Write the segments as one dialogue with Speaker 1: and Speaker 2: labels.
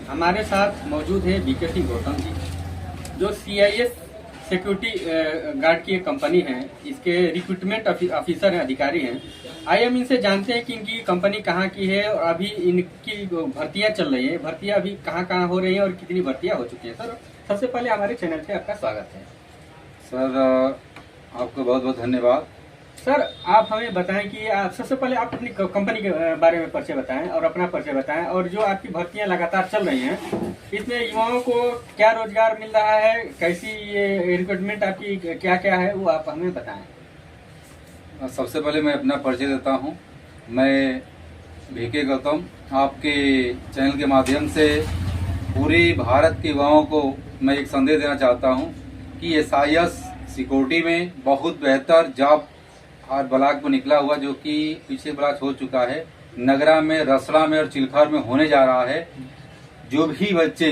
Speaker 1: हमारे साथ मौजूद है बीके गौतम जी, जो CIS सिक्योरिटी गार्ड की एक कंपनी है। इसके रिक्रूटमेंट ऑफिसर हैं, अधिकारी हैं। आइए हम इनसे जानते हैं कि इनकी कंपनी कहाँ की है और अभी इनकी भर्तियां चल रही है, भर्तियां अभी कहाँ कहाँ हो रही हैं और कितनी भर्तियां हो चुकी हैं। सर, सबसे पहले हमारे चैनल पे आपका स्वागत है।
Speaker 2: सर, आपको बहुत बहुत धन्यवाद।
Speaker 1: सर, आप हमें बताएं कि आप सबसे पहले आप अपनी कंपनी के बारे में परिचय बताएं और अपना परिचय बताएं, और जो आपकी भर्तियां लगातार चल रही हैं इसमें युवाओं को क्या रोजगार मिल रहा है, कैसी ये रिक्रूटमेंट आपकी क्या क्या है, वो आप हमें बताएं।
Speaker 2: सबसे पहले मैं अपना परिचय देता हूं। मैं बीके गौतम आपके चैनल के माध्यम से पूरे भारत के युवाओं को मैं एक संदेश देना चाहता हूं कि SIS सिक्योरिटी में बहुत बेहतर जॉब आज ब्लॉक में निकला हुआ, जो कि पीछे ब्लॉक हो चुका है, नगरा में, रसड़ा में और चिल्खर में होने जा रहा है। जो भी बच्चे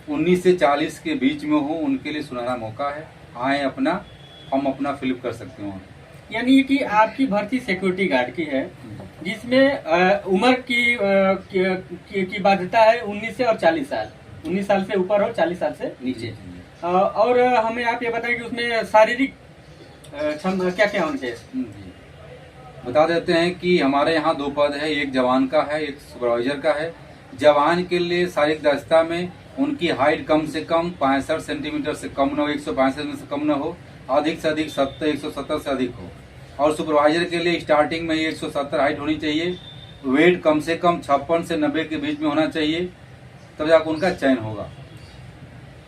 Speaker 2: 19 से 40 के बीच में हो उनके लिए सुनहरा मौका है। आए, हम अपना फिलअप कर सकते हैं।
Speaker 1: यानी कि आपकी भर्ती सिक्योरिटी गार्ड की है, जिसमें उम्र की बाध्यता है 19 से और 40 साल, 19 साल से ऊपर और 40 साल से नीचे। और हमें आप ये बताएं कि उसमें शारीरिक क्या क्या होना चाहिए।
Speaker 2: बता देते हैं कि हमारे यहाँ 2 पद है, एक जवान का है, एक सुपरवाइजर का है। जवान के लिए शारीरिक दक्षता में उनकी हाइट कम से कम 65 सेंटीमीटर से कम न हो, 165 में से कम न हो, अधिक से अधिक 170 से अधिक हो। और सुपरवाइजर के लिए स्टार्टिंग में 170 हाइट होनी चाहिए, वेट कम से कम 56 से 90 के बीच में होना चाहिए, तब जाकर उनका चयन होगा।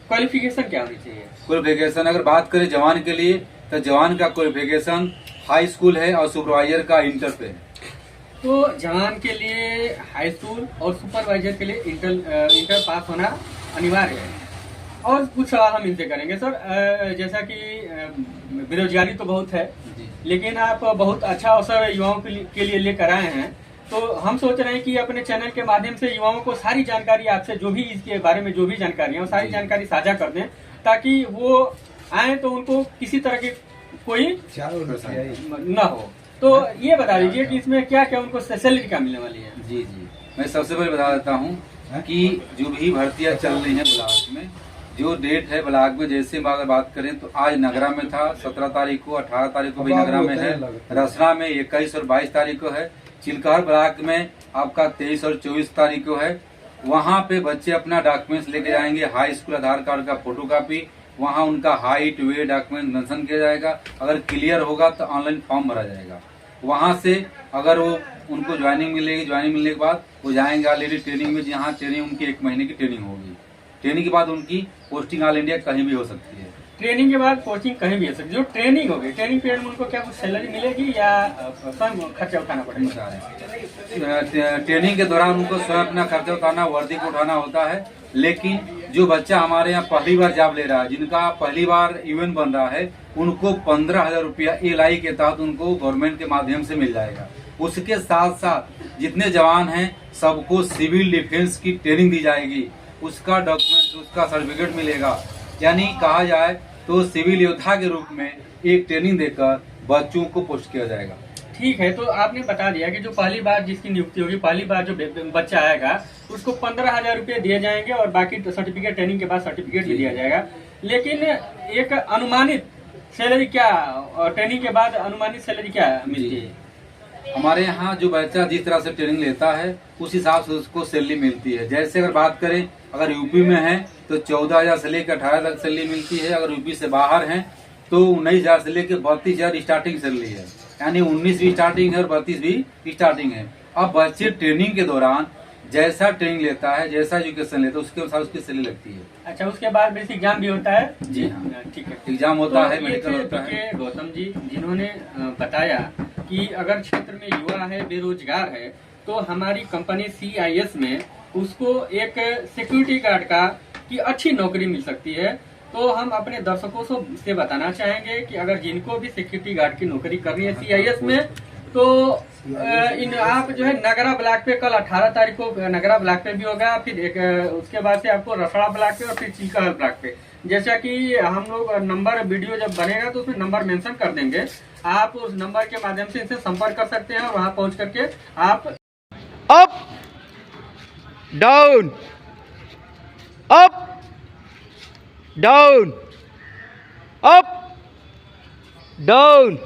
Speaker 1: क्वालिफिकेशन क्या होनी चाहिए?
Speaker 2: क्वालिफिकेशन अगर बात करें जवान के लिए, तो जवान का क्वालिफिकेशन हाई स्कूल है और सुपरवाइजर का इंटर पे है।
Speaker 1: तो जवान के लिए हाई स्कूल और सुपरवाइजर के लिए इंटर पास होना अनिवार्य है। और कुछ सवाल हम इनसे करेंगे। सर, जैसा कि बेरोजगारी तो बहुत है, लेकिन आप बहुत अच्छा अवसर युवाओं के लिए लेकर आए हैं, तो हम सोच रहे हैं कि अपने चैनल के माध्यम से युवाओं को सारी जानकारी आपसे, जो भी इसके बारे में जो भी जानकारी है, वो सारी जानकारी साझा कर दें, ताकि वो आए तो उनको किसी तरह की कोई न हो। तो ये बता दीजिए कि इसमें क्या क्या उनको सैलरी क्या मिलने वाली है।
Speaker 2: जी, मैं सबसे पहले बता देता हूँ कि जो भी भर्तियां चल रही हैं ब्लॉक में, जो डेट है ब्लॉक में, जैसे अगर बात करें तो आज नगरा में था 17 तारीख को, 18 तारीख को भी नगरा में है, रसड़ा में 21 और 22 तारीख को है, चिल्खर ब्लॉक में आपका 23 और 24 तारीख को है। वहाँ पे बच्चे अपना डॉक्यूमेंट्स लेके जाएंगे, हाई स्कूल आधार कार्ड का फोटोकॉपी, वहाँ उनका हाइट वेट डॉक्यूमेंट मेंशन किया जाएगा। अगर क्लियर होगा तो ऑनलाइन फॉर्म भरा जाएगा। वहाँ से अगर वो उनको ज्वाइनिंग मिलेगी, ज्वाइनिंग मिलने के बाद वो जाएंगे ऑलरेडी ट्रेनिंग में, जहाँ ट्रेनिंग उनकी 1 महीने की ट्रेनिंग होगी। ट्रेनिंग के बाद उनकी पोस्टिंग ऑल इंडिया कहीं भी हो सकती है।
Speaker 1: ट्रेनिंग के बाद पोस्टिंग कहीं भी हो सकती है। जो ट्रेनिंग होगी, ट्रेनिंग पीरियड में उनको क्या कुछ सैलरी मिलेगी या स्वयं खर्चा उठाना पड़ेगा?
Speaker 2: ट्रेनिंग के दौरान उनको स्वयं अपना खर्चा उठाना, वर्दी को उठाना होता है। लेकिन जो बच्चा हमारे यहाँ पहली बार जॉब ले रहा है, जिनका पहली बार इवेंट बन रहा है, उनको 15,000 रुपया LI के तहत उनको गवर्नमेंट के माध्यम से मिल जाएगा। उसके साथ साथ जितने जवान हैं सबको सिविल डिफेंस की ट्रेनिंग दी जाएगी, उसका डॉक्यूमेंट, उसका सर्टिफिकेट मिलेगा। यानी कहा जाए तो सिविल योद्धा के रूप में एक ट्रेनिंग देकर बच्चों को पोस्ट किया जाएगा।
Speaker 1: ठीक है, तो आपने बता दिया कि जो पहली बार जिसकी नियुक्ति होगी, पहली बार जो बच्चा आएगा उसको 15,000 रुपये दिए जाएंगे और बाकी सर्टिफिकेट, ट्रेनिंग के बाद सर्टिफिकेट भी दिया जाएगा। लेकिन एक अनुमानित सैलरी क्या, ट्रेनिंग के बाद अनुमानित सैलरी क्या मिलती है?
Speaker 2: हमारे यहाँ जो बच्चा जिस तरह से ट्रेनिंग लेता है उस हिसाब से उसको सैलरी मिलती है। जैसे अगर बात करें, अगर यूपी में है तो 14,000 से लेकर 18 तक सैलरी मिलती है। अगर यूपी से बाहर है तो 19,000 से लेकर 32,000 स्टार्टिंग सैलरी है। यानी 19 भी स्टार्टिंग है और 32 भी स्टार्टिंग है। अब बच्चे ट्रेनिंग के दौरान जैसा ट्रेनिंग लेता है, जैसा एजुकेशन लेता है, उसके अनुसार उसकी सैलरी लगती है।
Speaker 1: अच्छा, उसके बाद बेसिक एग्जाम भी होता है?
Speaker 2: जी हाँ,
Speaker 1: ठीक है,
Speaker 2: एग्जाम होता है,
Speaker 1: तो
Speaker 2: मेडिकल होता है।
Speaker 1: गौतम जी जिन्होंने बताया कि अगर क्षेत्र में युवा है, बेरोजगार है, तो हमारी कंपनी CIS में उसको एक सिक्योरिटी गार्ड की अच्छी नौकरी मिल सकती है। तो हम अपने दर्शकों से बताना चाहेंगे कि अगर जिनको भी सिक्योरिटी गार्ड की नौकरी करनी है CIS में, तो आप जो है नगरा ब्लॉक पे कल 18 तारीख को नगरा ब्लॉक पे भी होगा, फिर उसके बाद से आपको रसड़ा ब्लॉक पे और फिर चिल्खर ब्लॉक पे। जैसा कि हम लोग नंबर वीडियो जब बनेगा तो उसमें नंबर मेंशन कर देंगे, आप उस नंबर के माध्यम से इनसे संपर्क कर सकते हैं और वहां पहुंच करके आप
Speaker 3: up down up down, up down.